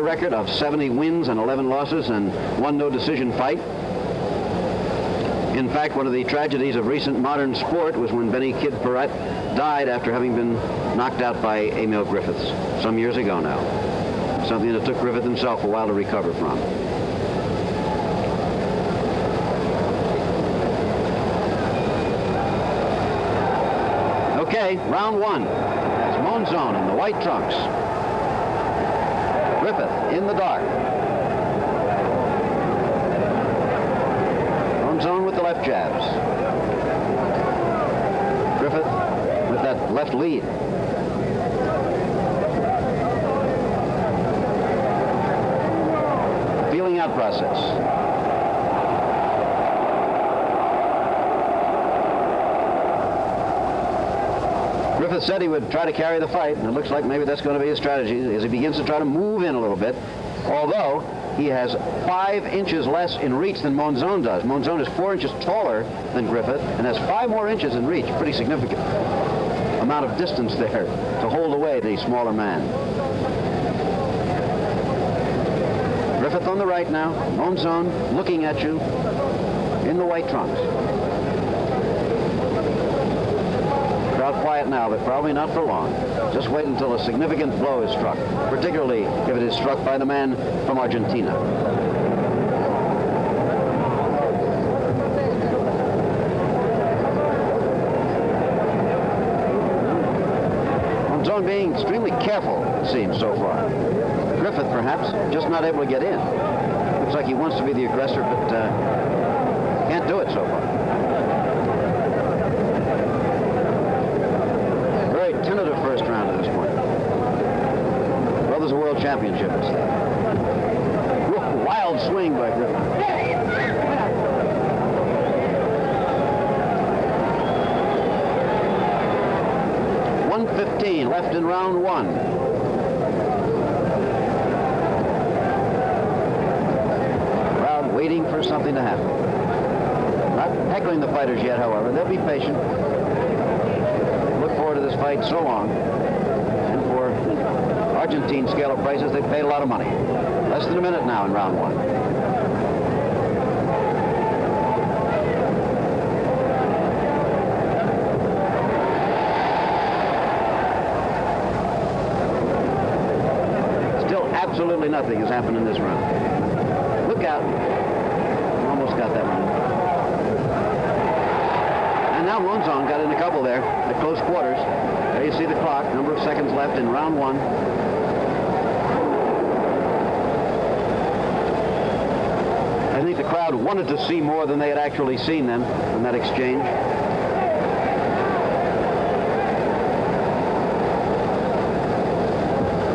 record of 70 wins and 11 losses and one no-decision fight. In fact, one of the tragedies of recent modern sport was when Benny Kid Paret died after having been knocked out by Emile Griffith some years ago now. Something that took Griffith himself a while to recover from. Okay, round one. That's Monzon in the white trunks. Griffith in the dark. Monzon with the left jabs. Griffith with that left lead. Feeling out process. Griffith said he would try to carry the fight, and it looks like maybe that's going to be his strategy as he begins to try to move in a little bit, although he has 5 inches less in reach than Monzon does. Monzon is 4 inches taller than Griffith and has 5 more inches in reach. Pretty significant amount of distance there to hold away the smaller man. Griffith on the right now, Monzon looking at you in the white trunks. Crowd quiet now, but probably not for long. Just wait until a significant blow is struck, particularly if it is struck by the man from Argentina. Monzon being extremely careful, it seems, so far. Griffith, perhaps, just not able to get in. Looks like he wants to be the aggressor, but can't do it so far. Tentative first round at this point. Well, there's a world championship instead. Wild swing by Griffith. .115 left in round one. Crowd waiting for something to happen. Not heckling the fighters yet, however. They'll be patient. To this fight so long, and for Argentine scale of prices, they've paid a lot of money. Less than a minute now in round one. Still absolutely nothing has happened in this round. Look out. Almost got that one. Now Monzon got in a couple there at close quarters. There you see the clock, number of seconds left in round one. I think the crowd wanted to see more than they had actually seen them in that exchange.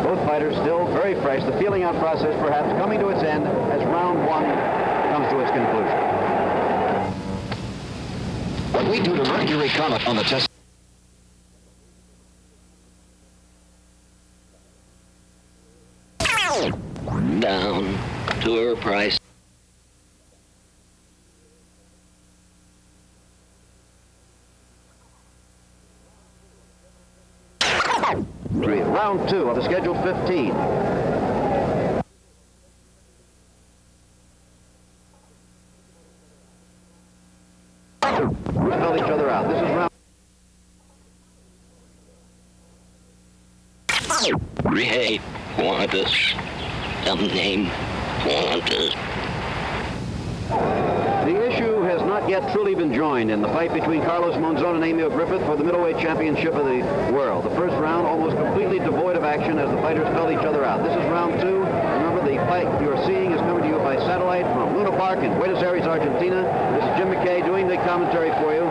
Both fighters still very fresh. The feeling out process perhaps coming to its end as round one comes to its conclusion. What we do to Mercury Comet on the test. Down to her price. Round two of the scheduled 15. Spell each other out. This is round. Hey, Qantas. Some name, Qantas. The issue has not yet truly been joined in the fight between Carlos Monzon and Emile Griffith for the middleweight championship of the world. The first round almost completely devoid of action as the fighters spelled each other out. This is round two. Remember, the fight you're seeing is coming to you by satellite from Luna Park in Buenos Aires, Argentina. This is Jim McKay doing the commentary for you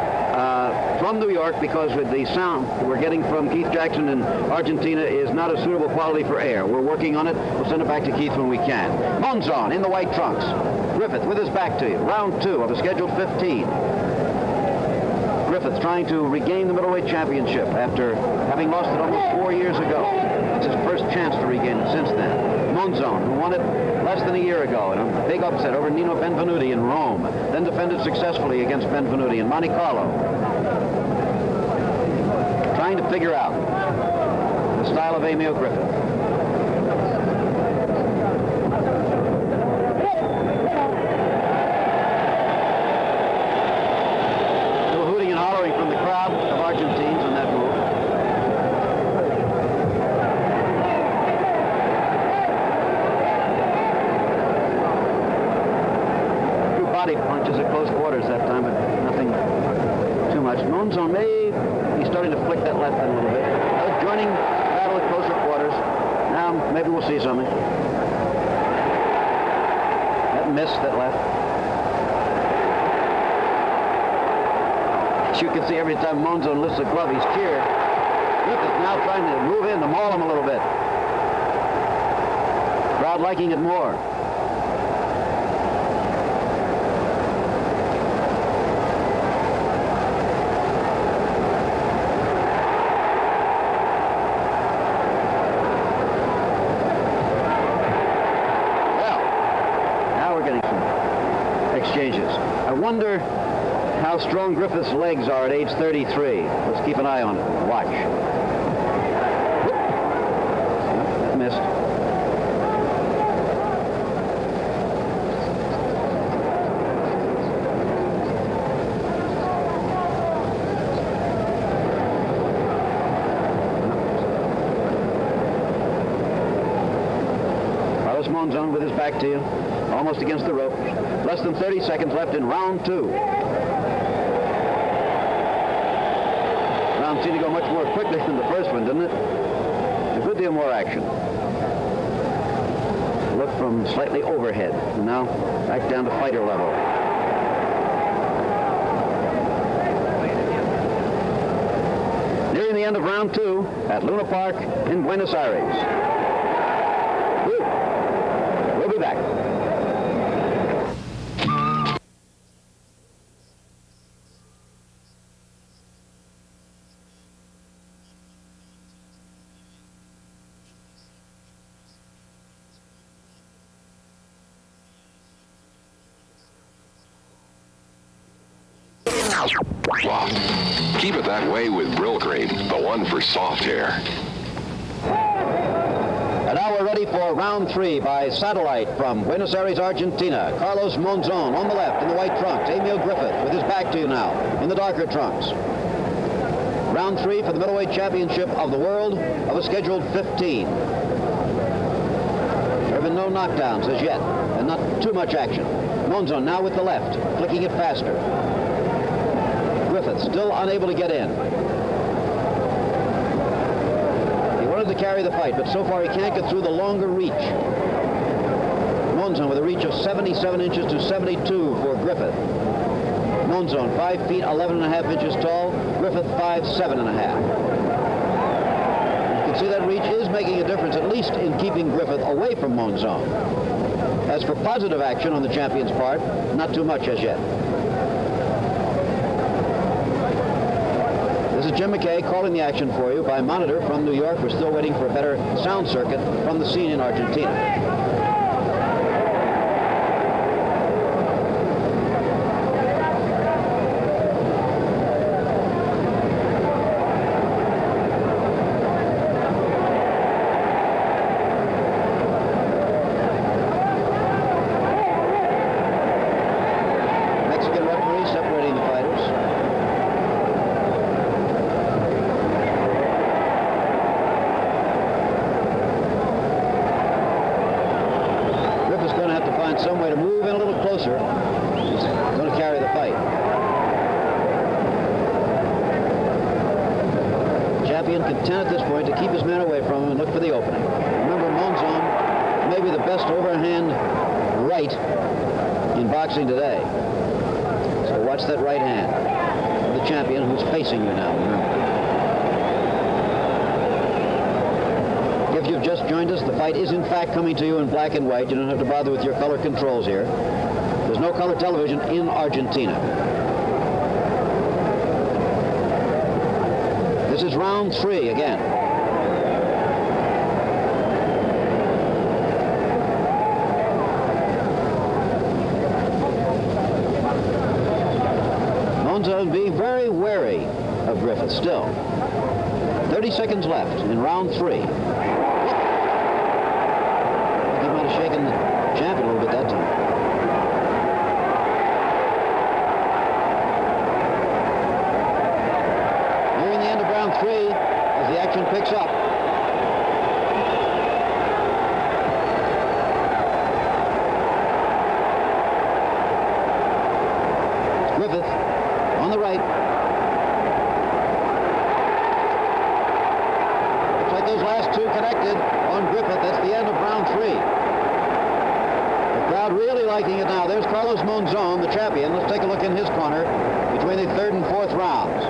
from New York, because with the sound we're getting from Keith Jackson in Argentina is not a suitable quality for air. We're working on it. We'll send it back to Keith when we can. Monzon in the white trunks. Griffith with his back to you. Round two of the scheduled 15. Griffith trying to regain the middleweight championship after having lost it almost 4 years ago. It's his first chance to regain it since then. Monzon, who won it less than a year ago in a big upset over Nino Benvenuti in Rome, then defended successfully against Benvenuti in Monte Carlo. Trying to figure out the style of Emile Griffith. body punches at close quarters that time, but nothing too much. Monzon may be starting to flick that left in a little bit. Joining battle at closer quarters. Now maybe we'll see something. That missed, that left. As you can see, every time Monzon lifts a glove, he's cheered. Griffith now trying to move in to maul him a little bit. Crowd liking it more. I wonder how strong Griffith's legs are at age 33. Let's keep an eye on it. Watch. That missed. Carlos Monzon with his back to you. Almost against the rope. Less than 30 seconds left in round 2. Round seemed to go much more quickly than the first one, didn't it? A good deal more action. Look from slightly overhead. And now back down to fighter level. Nearing the end of round 2 at Luna Park in Buenos Aires. We'll be back. Wow. Keep it that way with Brill Cream, the one for soft hair. And now we're ready for round 3 by satellite from Buenos Aires, Argentina. Carlos Monzon on the left in the white trunks. Emile Griffith with his back to you now in the darker trunks. Round 3 for the middleweight championship of the world of a scheduled 15. There have been no knockdowns as yet, and not too much action. Monzon now with the left, flicking it faster. Griffith still unable to get in. He wanted to carry the fight, but so far he can't get through the longer reach. Monzon with a reach of 77 inches to 72 for Griffith. Monzon 5 feet 11 and a half inches tall. Griffith 5'7" and a half. You can see that reach is making a difference, at least in keeping Griffith away from Monzon. As for positive action on the champion's part, not too much as yet. This is Jim McKay calling the action for you by monitor from New York. We're still waiting for a better sound circuit from the scene in Argentina. Mexican referee separating the fighters. Some way to move in a little closer. He's going to carry the fight. Champion content at this point to keep his man away from him and look for the opening. Remember, Monzon may be the best overhand right in boxing today. So watch that right hand of the champion who's facing you now. Remember. If you've just joined us, the fight is in fact coming to you in black and white. You don't have to bother with your color controls here. There's no color television in Argentina. This is round 3 again. Monzon being very wary of Griffith still. 30 seconds left in round 3. Shaking the champion a little bit that time. Nearing the end of round 3 as the action picks up. two connected on Griffith. That's the end of round 3. The crowd really liking it now. There's Carlos Monzon, the champion. Let's take a look in his corner between the 3rd and 4th rounds.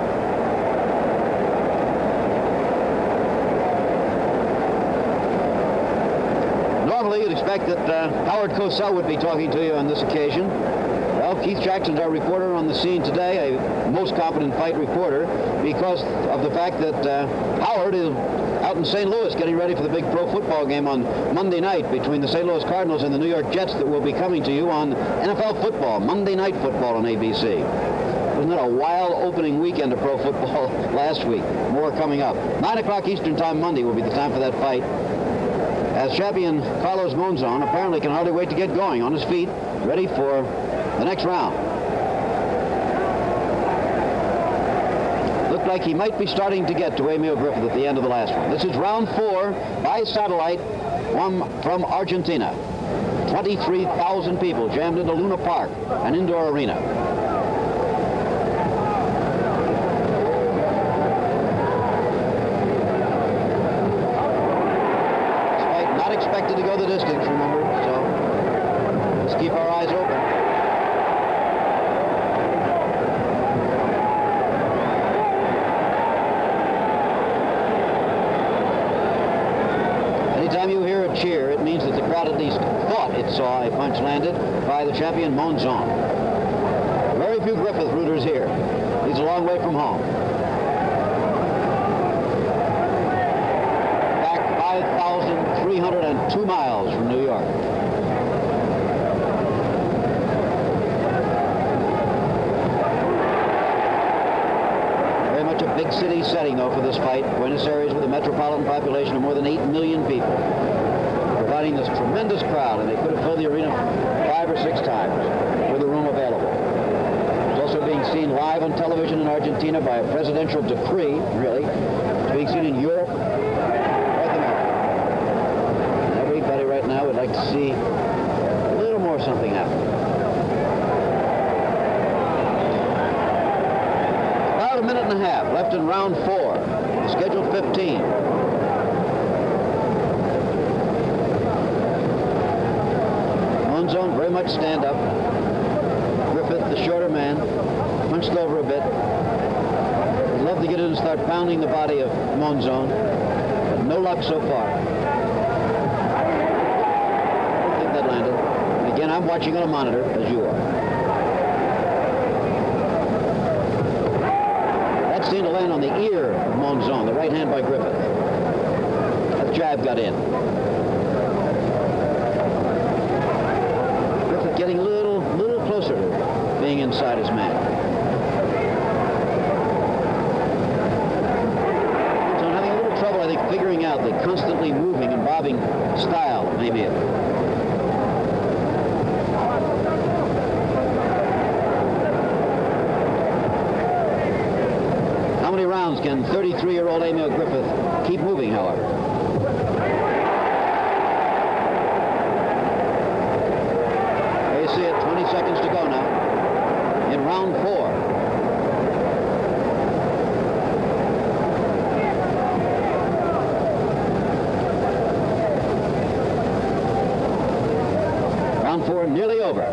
Normally, you'd expect that Howard Cosell would be talking to you on this occasion. Well, Keith Jackson's our reporter on the scene today, a most competent fight reporter, because of the fact that Howard is out in St. Louis getting ready for the big pro football game on Monday night between the St. Louis Cardinals and the New York Jets that will be coming to you on NFL football, Monday Night Football on ABC. Wasn't that a wild opening weekend of pro football last week? More coming up. 9 o'clock Eastern Time Monday will be the time for that fight, as champion Carlos Monzon apparently can hardly wait to get going on his feet, ready for the next round. Looked like he might be starting to get to Emile Griffith at the end of the last one. This is round 4 by satellite from Argentina. 23,000 people jammed into Luna Park, an indoor arena. This fight not expected to go the distance, remember, so let's keep our eyes open. Anytime you hear a cheer, it means that the crowd at least thought it saw a punch landed by the champion Monzon. Very few Griffith rooters here. He's a long way from home. Back 5,302 miles from New York. Very much a big city setting, though, for this fight. Buenos Aires, with a metropolitan population of more than 8 million people, providing this tremendous crowd, and they could have filled the arena 5 or 6 times with the room available. It's also being seen live on television in Argentina by a presidential decree, really. It's being seen in Europe, North America. And everybody right now would like to see a little more something happen. About a minute and a half left in round 4, scheduled 15. Monzon very much stand up. Griffith, the shorter man, hunched over a bit. Would love to get in and start pounding the body of Monzon, but no luck so far. I don't think that landed. And again, I'm watching on a monitor, as you are. That seemed to land on the ear of Monzon, the right hand by Griffith. That jab got in. Griffith getting a little closer to being inside his man. So I'm having a little trouble, I think, figuring out the constantly moving and bobbing style of Emile. How many rounds can 33-year-old Emile Griffith keep moving, however? There you see it, 20 seconds to go now in round 4. Round 4 nearly over.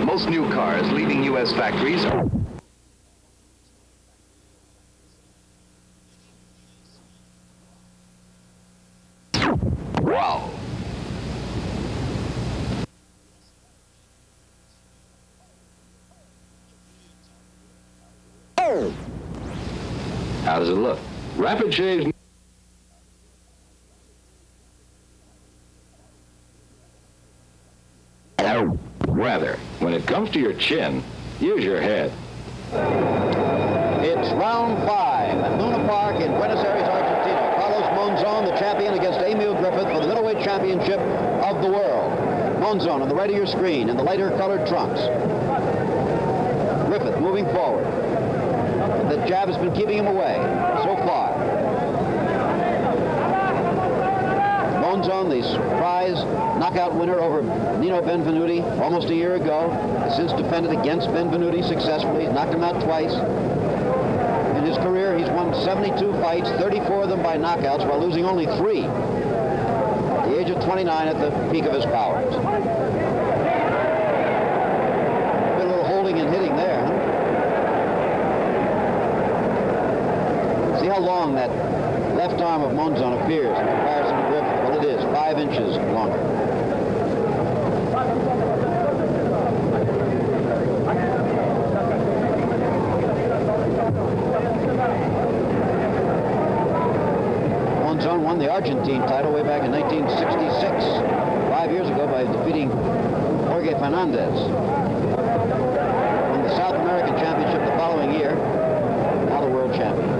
Most new cars leaving U.S. factories are... Wow. How does it look? Rapid shaves. Rather, when it comes to your chin, use your head. It's round 5 at Luna Park in Buenos Aires, Argentina. Carlos Monzon, the champion, against Emile Griffith for the middleweight championship of the world. Monzon on the right of your screen in the lighter colored trunks. Griffith moving forward. The jab has been keeping him away so far. Monzon, the surprise knockout winner over Nino Benvenuti almost a year ago, has since defended against Benvenuti successfully. He's knocked him out twice. In his career, he's won 72 fights, 34 of them by knockouts, while losing only 3 at the age of 29 at the peak of his powers. A little holding and hitting there, huh? See how long that left arm of Monzon appears in comparison to Griffith. Well, it is 5 inches longer. Monzon won the Argentine title way back in 1966, 5 years ago, by defeating Jorge Fernandez. Won the South American Championship the following year, now the world champion.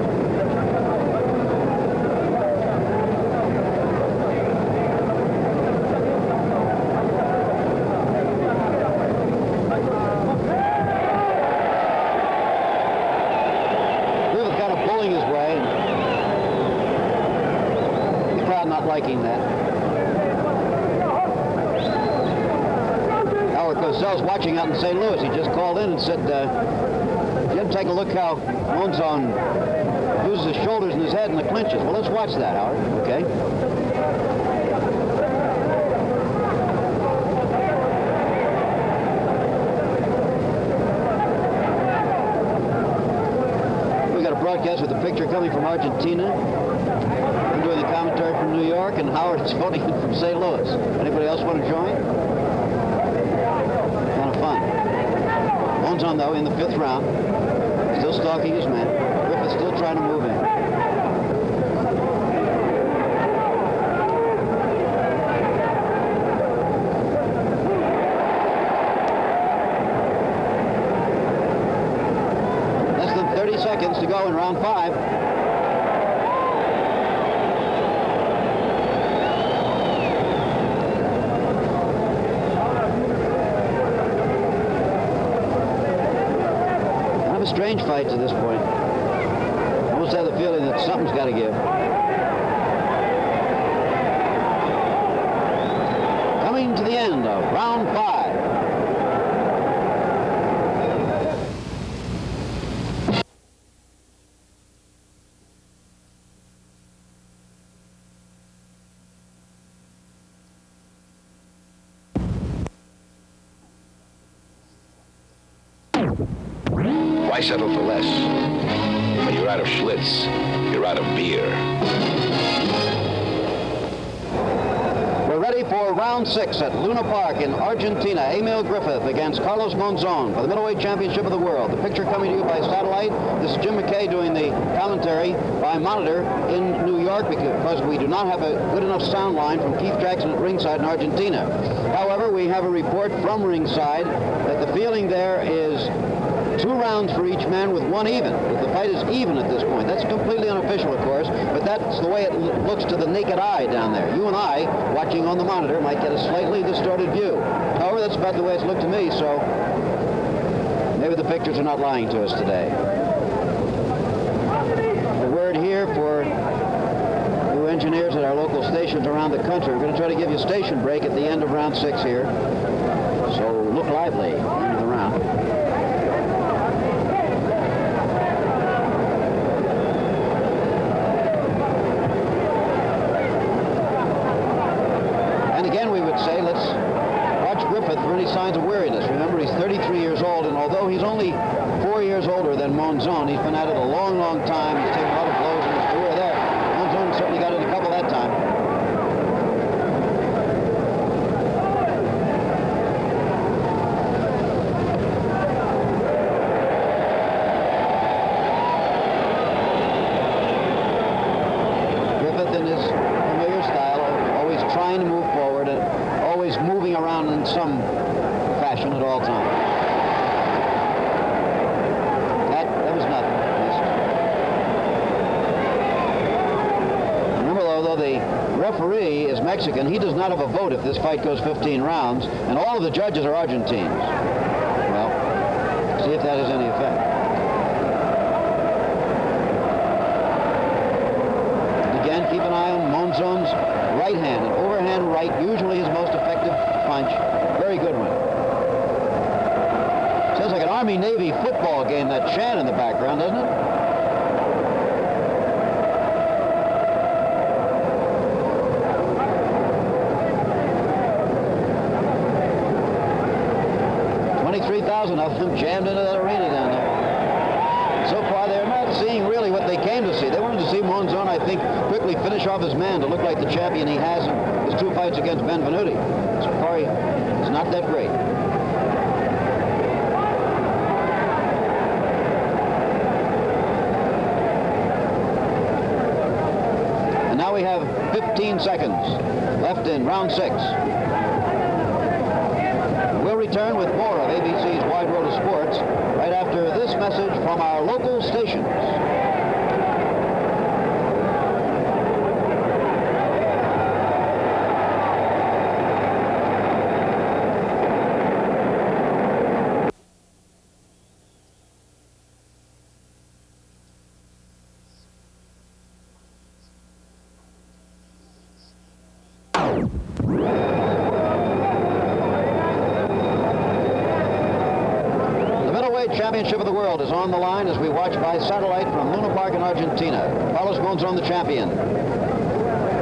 Liking that. Howard Cosell's watching out in St. Louis. He just called in and said, Jim, take a look how Monzon loses his shoulders and his head in the clinches. Well, let's watch that, Howard. Okay. We got a broadcast with a picture coming from Argentina. Doing the commentary from New York, and Howard is phoning in from St. Louis. Anybody else want to join? Kind of fun. Monzon, though, in the 5th round, still stalking his man. Griffith still trying to move in. Less than 30 seconds to go in round 5. Strange fight to this point. I almost have the feeling that something's got to give. Coming to the end of round 5. Why settle for less? When you're out of Schlitz, you're out of beer. We're ready for round 6 at Luna Park in Argentina. Emile Griffith against Carlos Monzon for the middleweight championship of the world. The picture coming to you by satellite. This is Jim McKay doing the commentary by monitor in New York because we do not have a good enough sound line from Keith Jackson at ringside in Argentina. However, we have a report from ringside that the feeling there is 2 rounds for each man with 1 even. The fight is even at this point. That's completely unofficial, of course, but that's the way it looks to the naked eye down there. You and I, watching on the monitor, might get a slightly distorted view. However, that's about the way it's looked to me, so maybe the pictures are not lying to us today. The word here for you engineers at our local stations around the country. We're going to try to give you a station break at the end of round 6 here. So look lively into the round. Say, let's watch Griffith for any signs of weariness. Remember, he's 33 years old, and although he's only 4 years older than Monzon, he's been at it a long, long time. He's taken a lot of blows in his career there. Monzon certainly got in a couple that time. Griffith, in his familiar style, always trying to move forward and always moving around in some fashion at all times. That was nothing. Remember, though the referee is Mexican, he does not have a vote if this fight goes 15 rounds, and all of the judges are Argentines. Well, see if that has any effect. Again, keep an eye on Monzon's right hand, an overhand right, usually his most effective punch. Very good one. Sounds like an Army-Navy football game, that chant in the background, doesn't it? Of them jammed into that arena down there. So far, they're not seeing really what they came to see. They wanted to see Monzon, I think, quickly finish off his man to look like the champion he has in his 2 fights against Benvenuti. So far, he's not that great. And now we have 15 seconds left in round 6. We'll return with more of ABC's Wide World of Sports right after this message from our local stations. Championship of the world is on the line as we watch by satellite from Luna Park in Argentina. Carlos Monzon, the champion.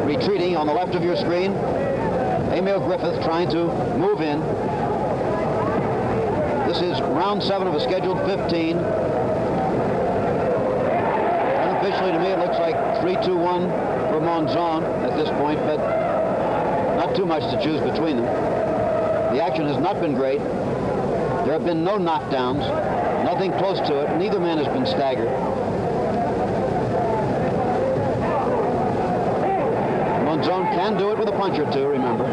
Retreating on the left of your screen. Emile Griffith trying to move in. This is round 7 of a scheduled 15. Unofficially, to me, it looks like 3-2-1 for Monzon at this point, but not too much to choose between them. The action has not been great. There have been no knockdowns, nothing close to it. Neither man has been staggered. Monzon can do it with a punch or two, remember.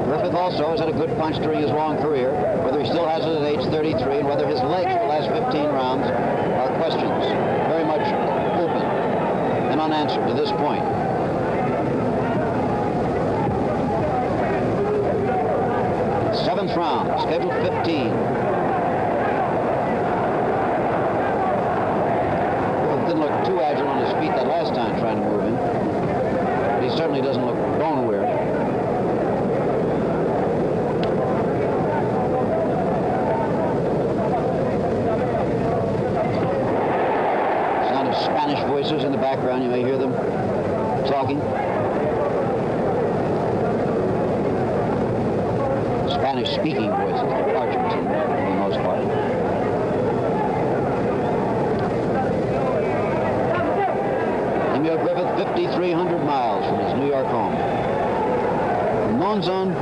Griffith also has had a good punch during his long career. Whether he still has it at age 33 and whether his legs will last 15 rounds are questions. Very much open and unanswered to this point. Seventh round, scheduled 15. Well, didn't look too agile on his feet that last time trying to move in. But he certainly doesn't look bone weary. Spanish voices in the background. You may hear them talking. Spanish-speaking voices, Argentine for the most part. Emile Griffith, 5,300 miles from his New York home. Monzon,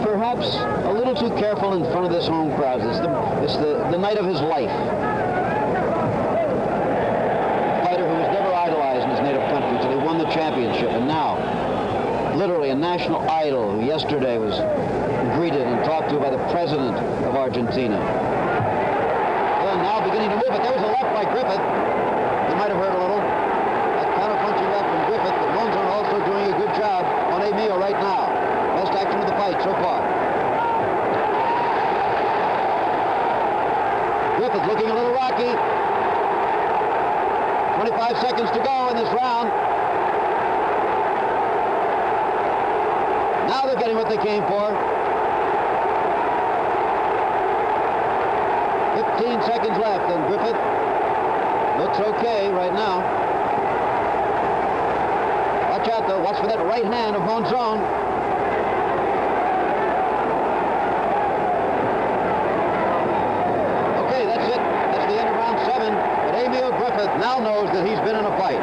perhaps a little too careful in front of this home crowd. It's the night of his life. Championship, and now literally a national idol who yesterday was greeted and talked to by the president of Argentina. Well, now beginning to move it. There was a left by Griffith. You might have heard a little. That counter-punching left from Griffith, but Monzon also doing a good job on Emile right now. Best action of the fight so far. Griffith looking a little rocky. 25 seconds to go in this round. Now they're getting what they came for. 15 seconds left, and Griffith looks okay right now. Watch out, though. Watch for that right hand of Monzon. Okay, that's it. That's the end of round 7. But Emile Griffith now knows that he's been in a fight.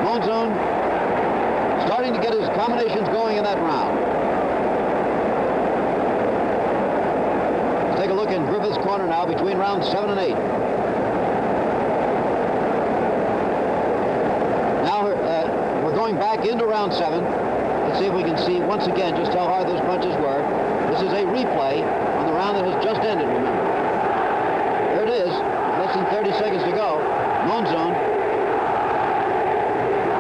Monzon starting to get his combinations going in that round. Take a look in Griffith's corner now between rounds 7 and 8. Now we're going back into round 7. Let's see if we can see once again just how hard those punches were. This is a replay on the round that has just ended, remember. There it is. Less than 30 seconds to go. Monzon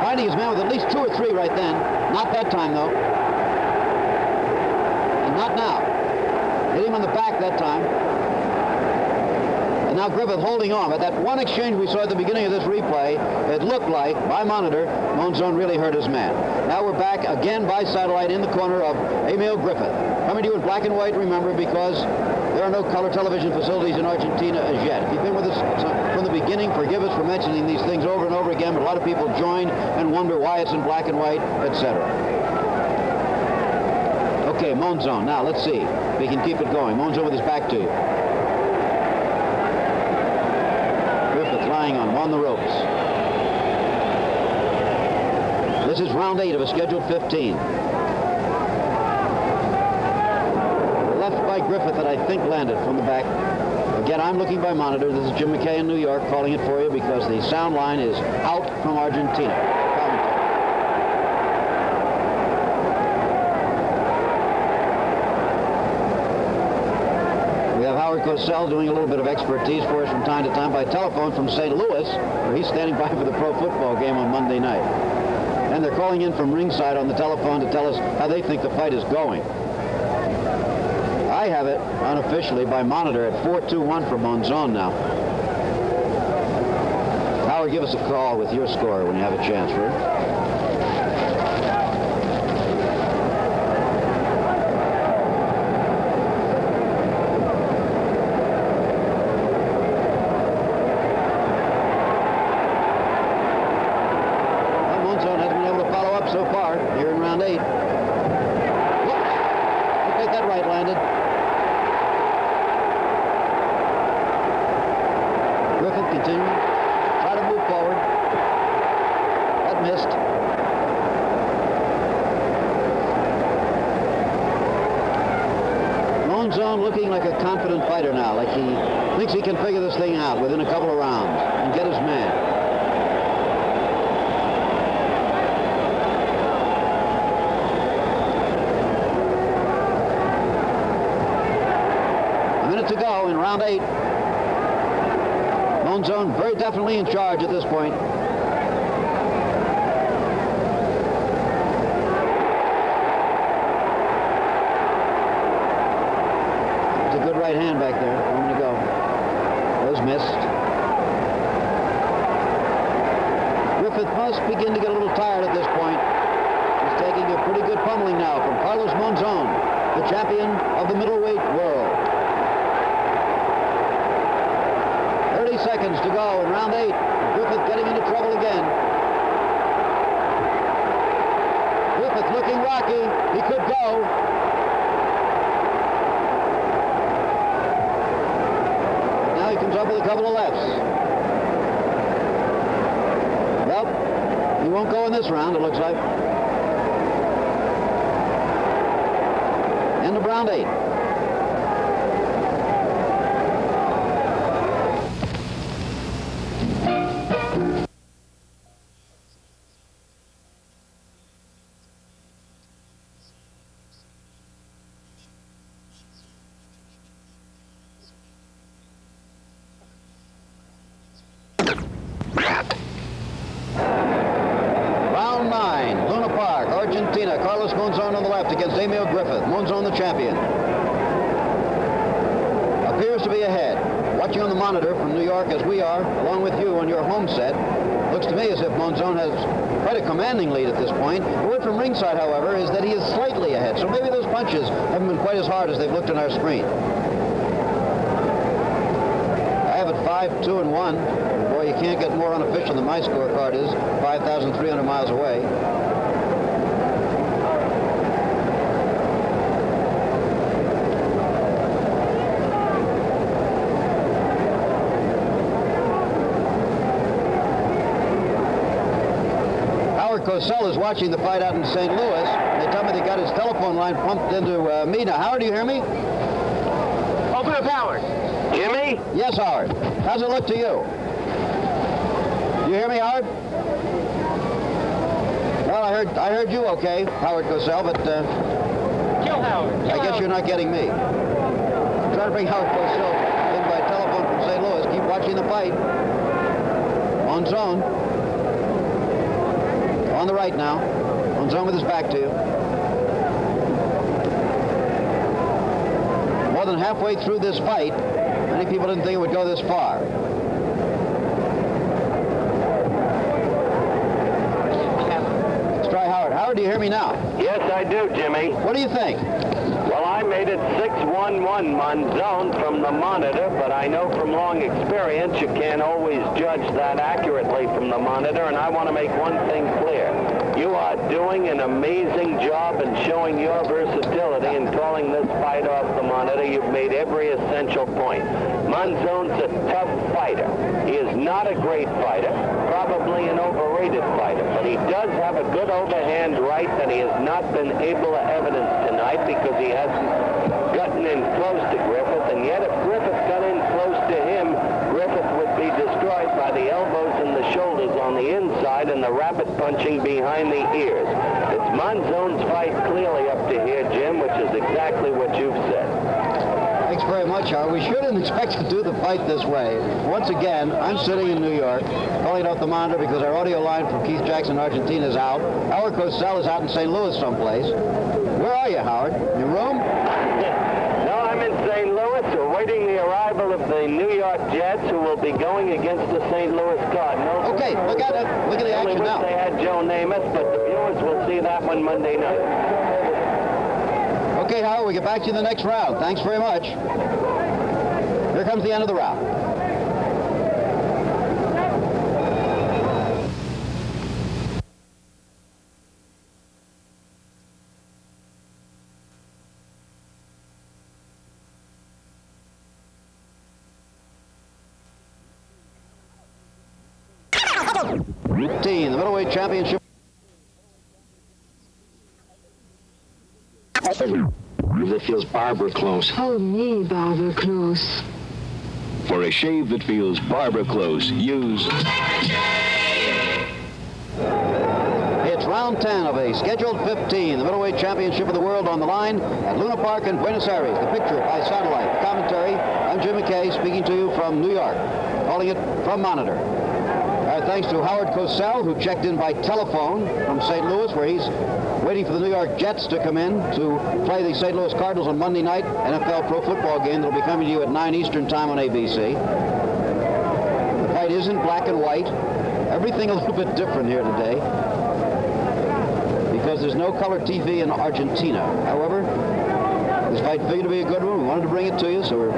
finding his man with at least 2 or 3 right then. Not that time, though. And not now. Hit him on the back that time. now Griffith holding on. But that one exchange we saw at the beginning of this replay, it looked like, by monitor, Monzon really hurt his man. Now we're back again by satellite in the corner of Emile Griffith. Coming to you in black and white, remember, because there are no color television facilities in Argentina as yet. If you've been with us from the beginning, forgive us for mentioning these things over and over again, but a lot of people join and wonder why it's in black and white, etc. Okay, Monzon. Now, let's see if he can keep it going. Monzon with his back to you. Griffith lying on the ropes. This is round 8 of a scheduled 15. Left by Griffith that I think landed from the back. Again, I'm looking by monitor. This is Jim McKay in New York calling it for you because the sound line is out from Argentina. We have Howard Cosell doing a little bit of expertise for us from time to time by telephone from St. Louis, where he's standing by for the pro football game on Monday night. And they're calling in from ringside on the telephone to tell us how they think the fight is going. I have it unofficially by monitor at 4-2-1 for Monzon now. Howard, give us a call with your score when you have a chance, right? So far, here in round 8. Look at that right landed. Griffith continuing. Try to move forward. That missed. Monzon looking like a confident fighter now, like he thinks he can figure this thing out within a couple of rounds and get his man. To go in round 8. Monzon very definitely in charge at this point. It's a good right hand back there. A moment ago. Was missed. Griffith must begin to get a little tired at this point. He's taking a pretty good pummeling now from Carlos Monzon, the champion of the middleweight world. 30 seconds to go in round 8. Griffith getting into trouble again. Griffith looking rocky. He could go. Now he comes up with a couple of lefts. Well, he won't go in this round, it looks like. End of round 8. Argentina, Carlos Monzon on the left against Emile Griffith. Monzon the champion. Appears to be ahead. Watching on the monitor from New York as we are, along with you on your home set, looks to me as if Monzon has quite a commanding lead at this point. The word from ringside, however, is that he is slightly ahead, so maybe those punches haven't been quite as hard as they've looked on our screen. I have it 5-2-1. Boy, you can't get more unofficial than my scorecard is, 5,300 miles away. Cosell is watching the fight out in St. Louis. They tell me they got his telephone line pumped into me. Now, Howard, do you hear me? Open up, Howard. You hear me? Yes, Howard. How's it look to you? You hear me, Howard? Well, I heard you okay, Howard Cosell, but Kill Howard. I guess you're not getting me. I'm trying to bring Howard Cosell in by telephone from St. Louis. Keep watching the fight. Monzon. On the right now. Monzon with his back to you. More than halfway through this fight, Many people didn't think it would go this far. Let's try Howard. Howard, do you hear me now? Yes, I do, Jimmy. What do you think? Well, I made it 6-1-1 Monzon from the monitor, but I know from long experience you can't always judge that accurately from the monitor, and I want to make one thing clear. You are doing an amazing job in showing your versatility in calling this fight off the monitor. You've made every essential point. Monzon's a tough fighter. He is not a great fighter, probably an overrated fighter, but he does have a good overhand right that he has not been able to evidence tonight because he hasn't gotten in close to Griffith, and yet if Griffith got in close to him, Griffith would be destroyed by the elbows and the shoulders on the inside and the rapid punching behind the ears. It's Monzon's fight clearly up to here, Jim, which is exactly what you've said. Thanks very much, Howard. We shouldn't expect to do the fight this way. Once again, I'm sitting in New York, calling off the monitor because our audio line from Keith Jackson, Argentina, is out. Howard Cosell is out in St. Louis someplace. Where are you, Howard? In your room? No, I'm in St. Louis, awaiting the arrival of the New York Jets, who will be going against the St. Louis Cardinals. Okay, look at it. Look at the action now. They had Joe Namath, but the viewers will see that one Monday night. Okay, Howard, we get back to you in the next round. Thanks very much. Here comes the end of the round. The middleweight championship. That feels Barbara close. Oh, me, Barbara Close. For a shave that feels Barbara close, use... It's round 10 of a scheduled 15. The middleweight championship of the world on the line at Luna Park in Buenos Aires. The picture by satellite. The commentary, I'm Jim McKay speaking to you from New York, calling it from Monitor. Thanks to Howard Cosell, who checked in by telephone from St. Louis, where he's waiting for the New York Jets to come in to play the St. Louis Cardinals on Monday night, NFL pro football game that'll be coming to you at 9 Eastern time on ABC. The fight is in black and white. Everything a little bit different here today because there's no color TV in Argentina. However, this fight figured to be a good one. We wanted to bring it to you, so we're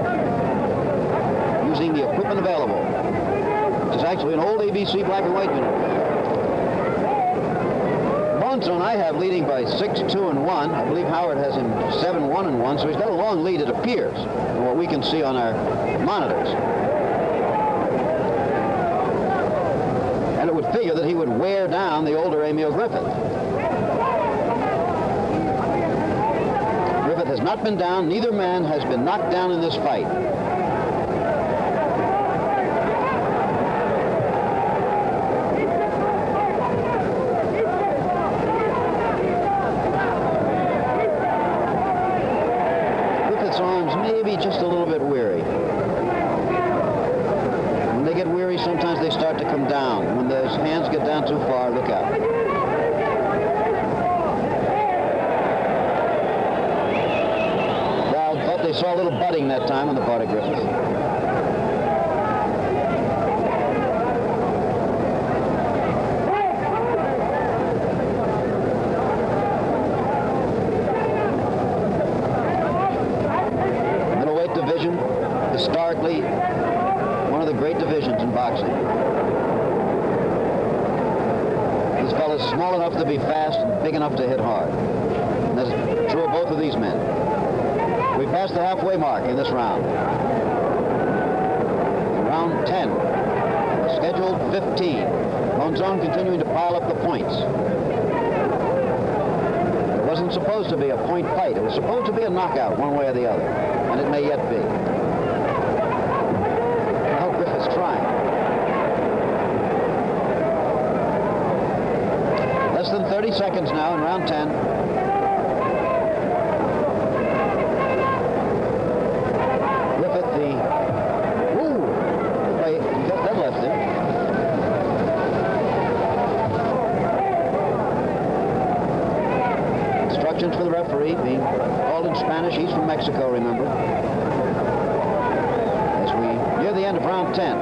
using the equipment available. It's actually an old ABC black and white unit. Monzon I have leading by 6-2-1. I believe Howard has him 7-1-1, so he's got a long lead, it appears, from what we can see on our monitors. And it would figure that he would wear down the older Emile Griffith. Griffith has not been down. Neither man has been knocked down in this fight. Just a little bit weary. When they get weary, sometimes they start to come down. When those hands get down too far, look out. The crowd thought they saw a little budding that time on the part of Griffith. Historically, one of the great divisions in boxing. This fella's small enough to be fast and big enough to hit hard. And that's true of both of these men. We passed the halfway mark in this round. Round 10. Scheduled 15. Monzon continuing to pile up the points. It wasn't supposed to be a point fight. It was supposed to be a knockout one way or the other. And it may yet be. Griffith's trying. Less than 30 seconds now in round 10. Griffith, he got that left in. Instructions for the referee being called in Spanish. He's from Mexico, remember. end of round 10.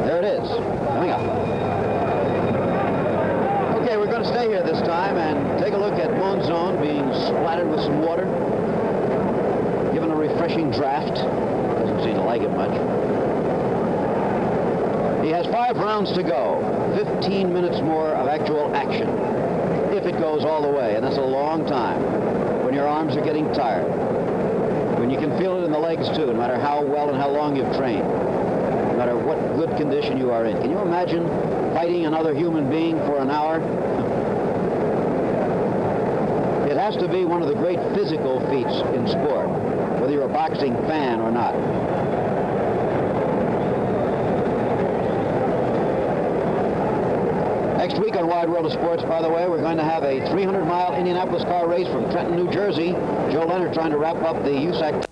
There it is, coming up. Okay, we're going to stay here this time and take a look at Monzon being splattered with some water, given a refreshing draft. Doesn't seem to like it much. He has 5 rounds to go, 15 minutes more of actual action, if it goes all the way, and that's a long time when your arms are getting tired, when you can feel it in the legs too, no matter how well and how long you've trained, no matter what good condition you are in. Can you imagine fighting another human being for an hour? It has to be one of the great physical feats in sport, whether you're a boxing fan or not. Next week on Wide World of Sports, by the way, we're going to have a 300-mile Indianapolis car race from Trenton, New Jersey. Joe Leonard trying to wrap up the USAC.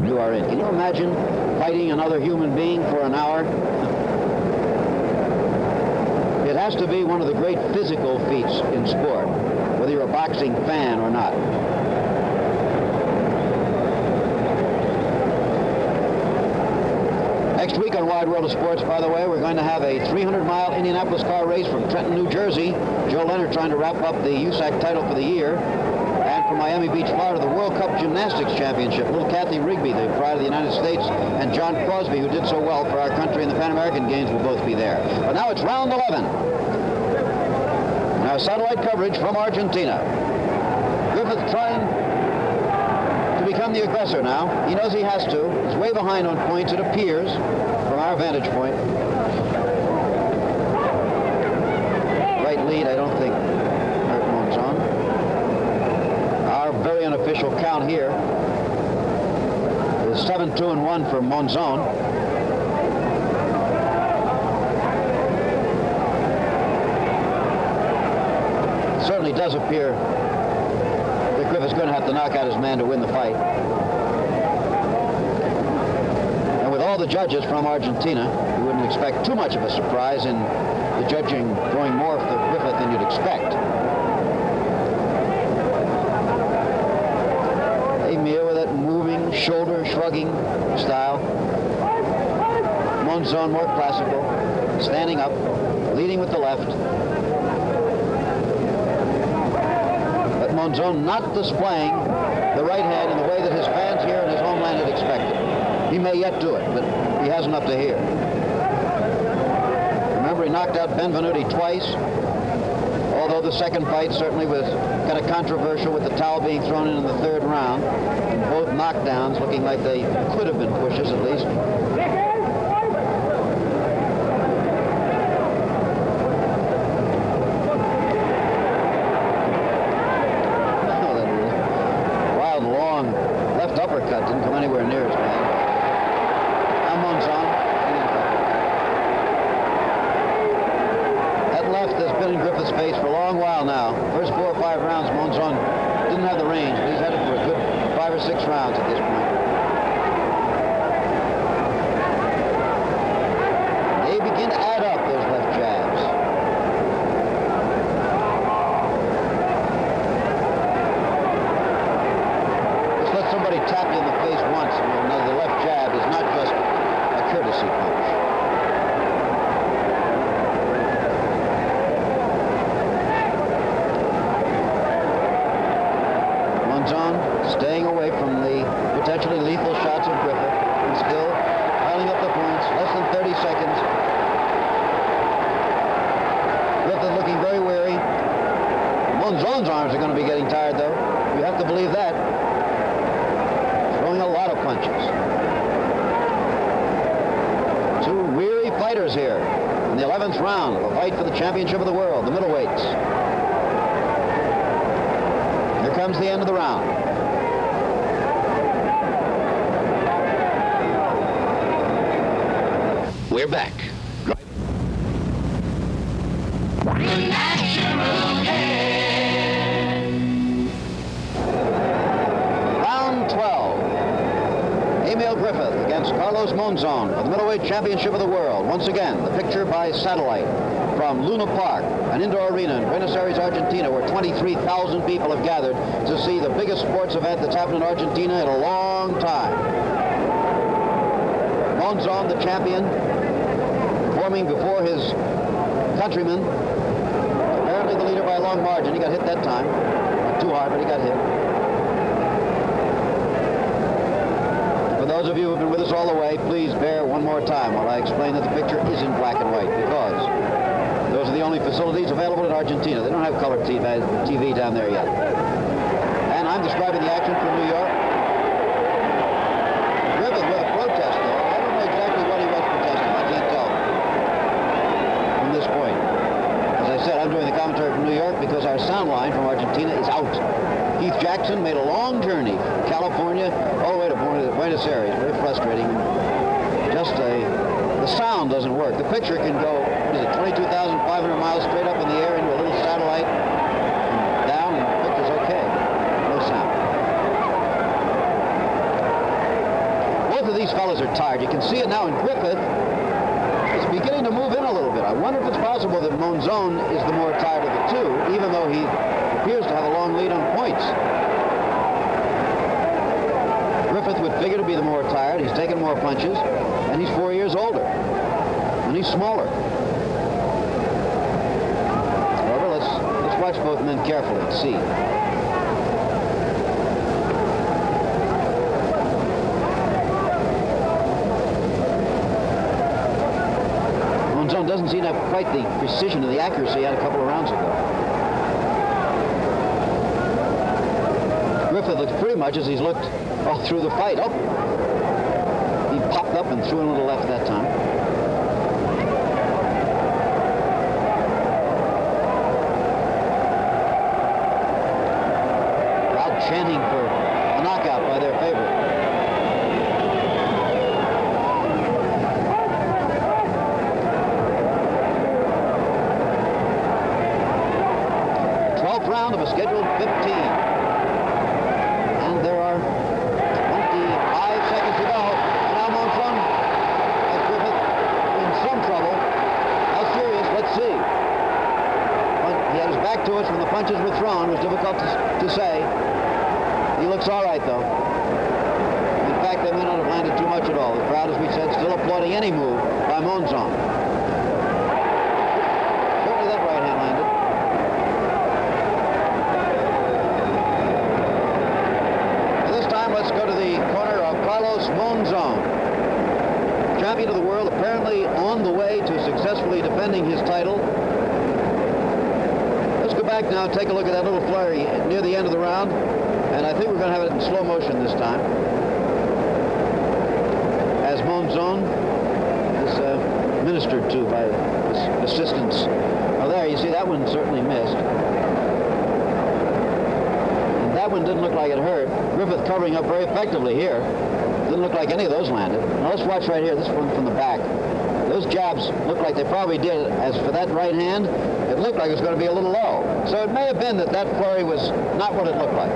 You are in. Can you imagine fighting another human being for an hour? It has to be one of the great physical feats in sport, whether you're a boxing fan or not. Next week on Wide World of Sports, by the way, we're going to have a 300-mile Indianapolis car race from Trenton, New Jersey. Joe Leonard trying to wrap up the USAC title for the year. And from Miami Beach, Florida, the World Cup Gymnastics Championship. Little Kathy Rigby, the pride of the United States, and John Crosby, who did so well for our country in the Pan American Games, will both be there. But now it's round 11. Now satellite coverage from Argentina. Griffith trying to become the aggressor now. He knows he has to. He's way behind on points, it appears, from our vantage point. Right lead, I don't think, hurt Monzon. Our very unofficial count here is 7-2-1 for Monzon. It certainly does appear that Griffith's going to have to knock out his man to win the fight. And with all the judges from Argentina, you wouldn't expect too much of a surprise in the judging going more for Griffith than you'd expect. Emile with that moving, shoulder shrugging style. Monzon more classical, standing up, leading with the left. But Monzon not displaying the right hand in the way that his fans here in his homeland had expected. He may yet do it, but he hasn't up to here. Remember, he knocked out Benvenuti twice, although the second fight certainly was kind of controversial with the towel being thrown in the third round. And both knockdowns looking like they could have been pushes at least. Oh, that wild, long left uppercut didn't come anywhere near his man. Now Monzon. That left has been in Griffith's face for a long while now. First 4 or 5 rounds, Monzon didn't have the range, but he's headed for a good 5 or 6 rounds at this point. They begin to add up, those left jabs. Just let somebody tap you in the face once, and you'll know the left jab is not just a courtesy punch. Monzon staying away from the potentially lethal shots of Griffith and still piling up the points. Less than 30 seconds. Griffith looking very wary. Monzon's arms are going to be getting tired, though. You have to believe that. Throwing a lot of punches. 2 weary fighters here in the 11th round of a fight for the championship of the world, the middleweights. Here comes the end of the round. We're back. Round 12. Emile Griffith against Carlos Monzon for the middleweight championship of the world. Once again, the picture by satellite from Luna Park, an indoor arena in Buenos Aires, Argentina, where 23,000 people have gathered to see the biggest sports event that's happened in Argentina in a long time. Monzon, the champion, performing before his countrymen. Apparently the leader by a long margin. He got hit that time. Not too hard, but he got hit. For those of you who have been with us all the way, please bear one more time while I explain that the picture is in black and white, because those are the only facilities available in Argentina. They don't have color TV down there yet. And I'm describing the action from New York. Griffith with a protest, though. I don't know exactly what he was protesting. I can't tell from this point. As I said, I'm doing the commentary from New York because our sound line from Argentina is out. Keith Jackson made a long journey from California all the way to Buenos Aires. Very frustrating. Just the sound doesn't work. The picture can go, what is it, 22,500 miles straight up in the air into a little satellite and down, and the picture's okay. No sound. Both of these fellas are tired. You can see it now in Griffith. It's beginning to move in a little bit. I wonder if it's possible that Monzon is the more tired of the two, even though he appears to have a long lead on points. Griffith would figure to be the more tired. He's taken more punches, and he's 4 years older, and he's smaller. However, let's watch both men carefully and see. Monzon doesn't seem to have quite the precision and the accuracy he had a couple of rounds ago. Griffith looks pretty much as he's looked all through the fight. Oh! He popped up and threw in a little left that time. Crowd chanting for a knockout by their favorite. Round of a scheduled 15. And there are 25 seconds to go. And now Monzon has Griffith in some trouble. How serious? Let's see. But he had his back to us when the punches were thrown. It was difficult to say. He looks all right, though. In fact, they may not have landed too much at all. The crowd, as we said, still applauding any move by Monzon. Certainly that right hand landed. Let's go to the corner of Carlos Monzon, champion of the world, apparently on the way to successfully defending his title. Let's go back now and take a look at that little flurry near the end of the round, and I think we're going to have it in slow motion this time. As Monzon is ministered to by his assistants. Oh, there, you see, that one certainly missed. That one didn't look like it hurt. Griffith covering up very effectively here. Didn't look like any of those landed. Now let's watch right here, this one from the back. Those jabs look like they probably did. As for that right hand, it looked like it was going to be a little low. So it may have been that flurry was not what it looked like.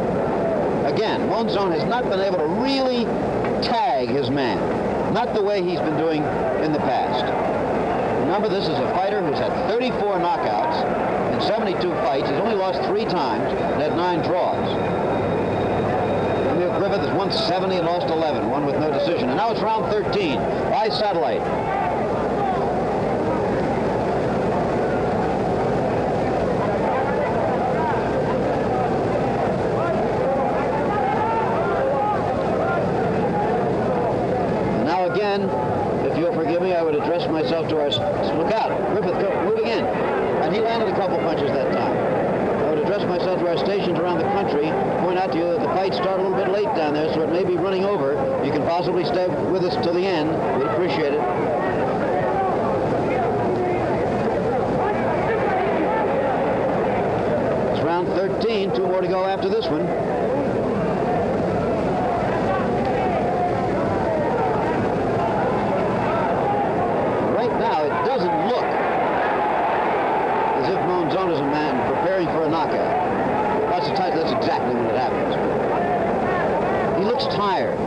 Again, Monzon has not been able to really tag his man. Not the way he's been doing in the past. Remember, this is a fighter who's had 34 knockouts in 72 fights. He's only lost 3 times and had 9 draws. Emile Griffith has won 70 and lost 11, one with no decision. And now it's round 13 by satellite. And now again, if you'll forgive me, I would address myself to our... Look out, Griffith moving in. And he landed a couple punches that time. I would address myself to our stations around the country, point out to you that the fights start a little bit late down there, so it may be running over. You can possibly stay with us till the end. We'd appreciate it. It's round 13, 2 more to go after this one. Right now, it doesn't look as if Monzon is a man preparing for a knockout. That's exactly when it happens. He looks tired.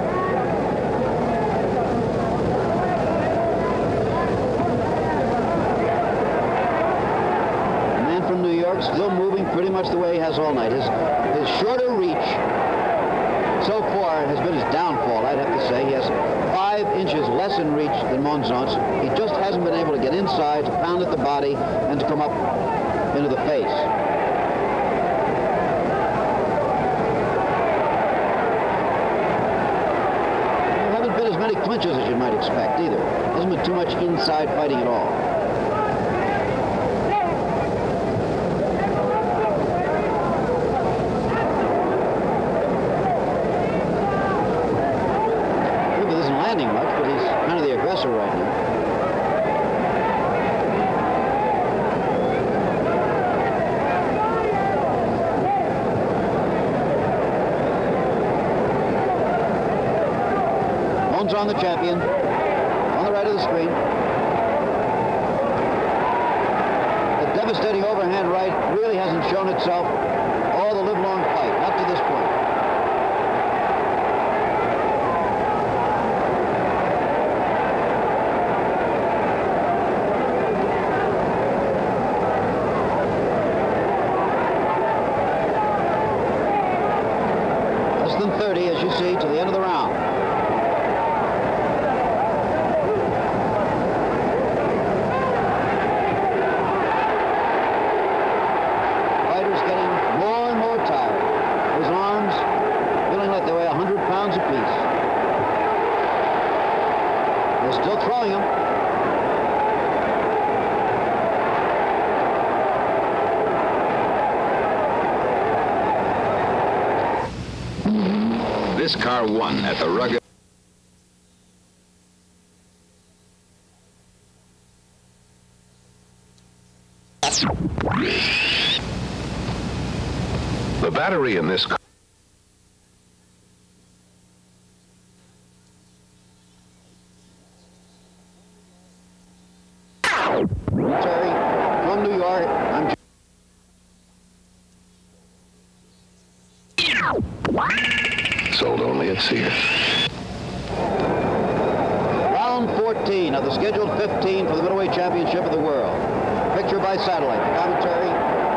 still moving pretty much the way he has all night. His shorter reach so far has been his downfall, I'd have to say. He has 5 inches less in reach than Monzon's. He just hasn't been able to get inside, to pound at the body, and to come up into the face. There haven't been as many clinches as you might expect, either. There hasn't been too much inside fighting at all. Right now. Monzon, the champion, on the right of the screen. The devastating overhand right really hasn't shown itself all the livelong fight, up to this point. Than 30, as you see, to the end of the round. Fighter's getting more and more tired. His arms feeling like they weigh 100 pounds apiece. They're still throwing him. This car won at the rugged. The battery in this car. Terry, from New York, I'm Sold only at Sears. Round 14 of the scheduled 15 for the middleweight championship of the world. Picture by satellite. The commentary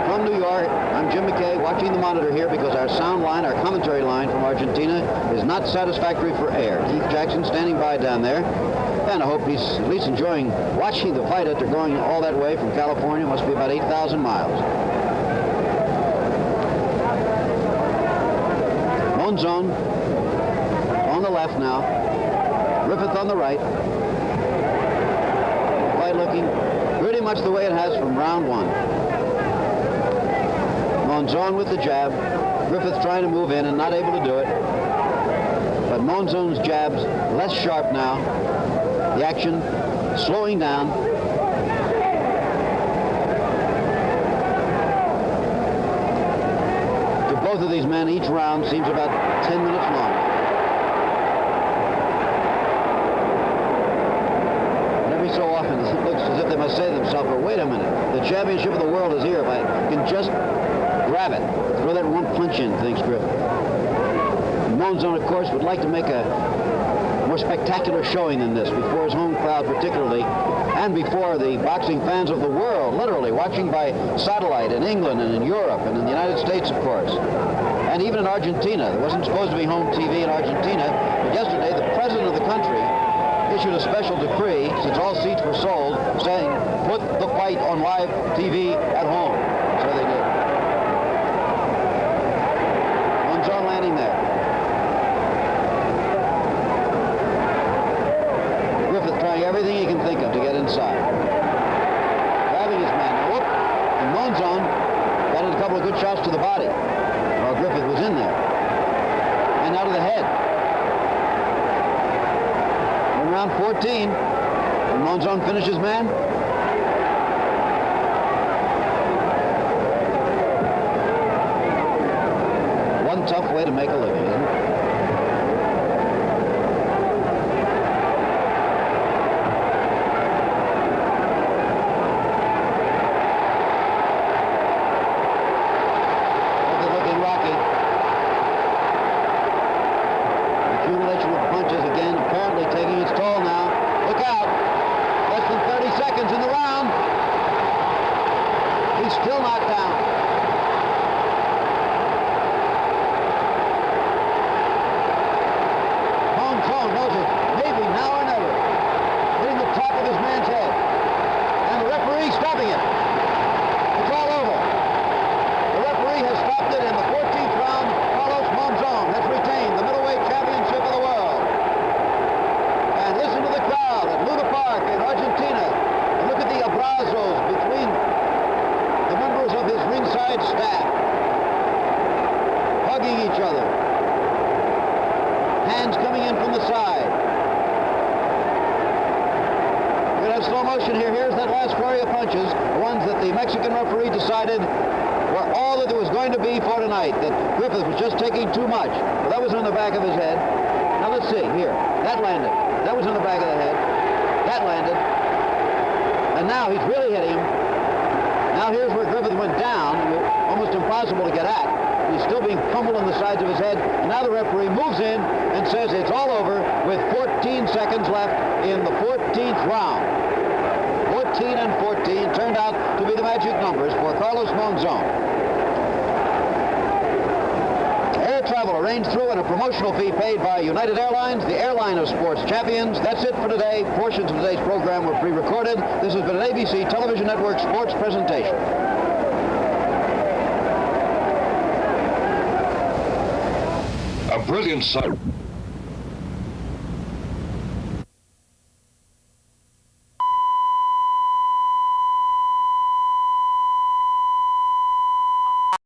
from New York. I'm Jim McKay, watching the monitor here because our sound line, our commentary line from Argentina is not satisfactory for air. Keith Jackson standing by down there. And I hope he's at least enjoying watching the fight after going all that way from California. Must be about 8,000 miles. Monzon on the left now. Griffith on the right. The fight looking pretty much the way it has from round 1. Monzon with the jab. Griffith trying to move in and not able to do it. But Monzon's jabs less sharp now. The action slowing down. To both of these men, each round seems about 10 minutes long. And every so often it looks as if they must say to themselves, well, wait a minute, the championship of the world is here. If I can just grab it, throw that one punch in, thinks Griffith. Monzon, of course, would like to make a more spectacular showing than this before his home crowd particularly, and before the boxing fans of the world, literally, watching by satellite in England and in Europe and in the United States, of course, and even in Argentina. There wasn't supposed to be home TV in Argentina, but yesterday the president of the country issued a special decree, since all seats were sold, saying, put the fight on live TV at home. So they did. Monzon landing there. Trying everything he can think of to get inside. Grabbing his man. Whoop! And Monzon got in a couple of good shots to the body while Griffith was in there. And out of the head. In round 14, when Monzon finishes man. One tough way to make a living, isn't it? Still knocked down. into slow motion here. Here's that last flurry of punches, the ones that the Mexican referee decided were all that there was going to be for tonight, that Griffith was just taking too much. Well, that was on the back of his head. Now let's see, here. That landed. That was on the back of the head. That landed. And now he's really hitting him. Now here's where Griffith went down. Almost impossible to get at. He's still being pummeled on the sides of his head. And now the referee moves in and says it's all over with 14 seconds left in the 14th round. 14 and 14 turned out to be the magic numbers for Carlos Monzon. Air travel arranged through and a promotional fee paid by United Airlines, the airline of sports champions. That's it for today. Portions of today's program were pre-recorded. This has been an ABC Television Network sports presentation. A brilliant sight.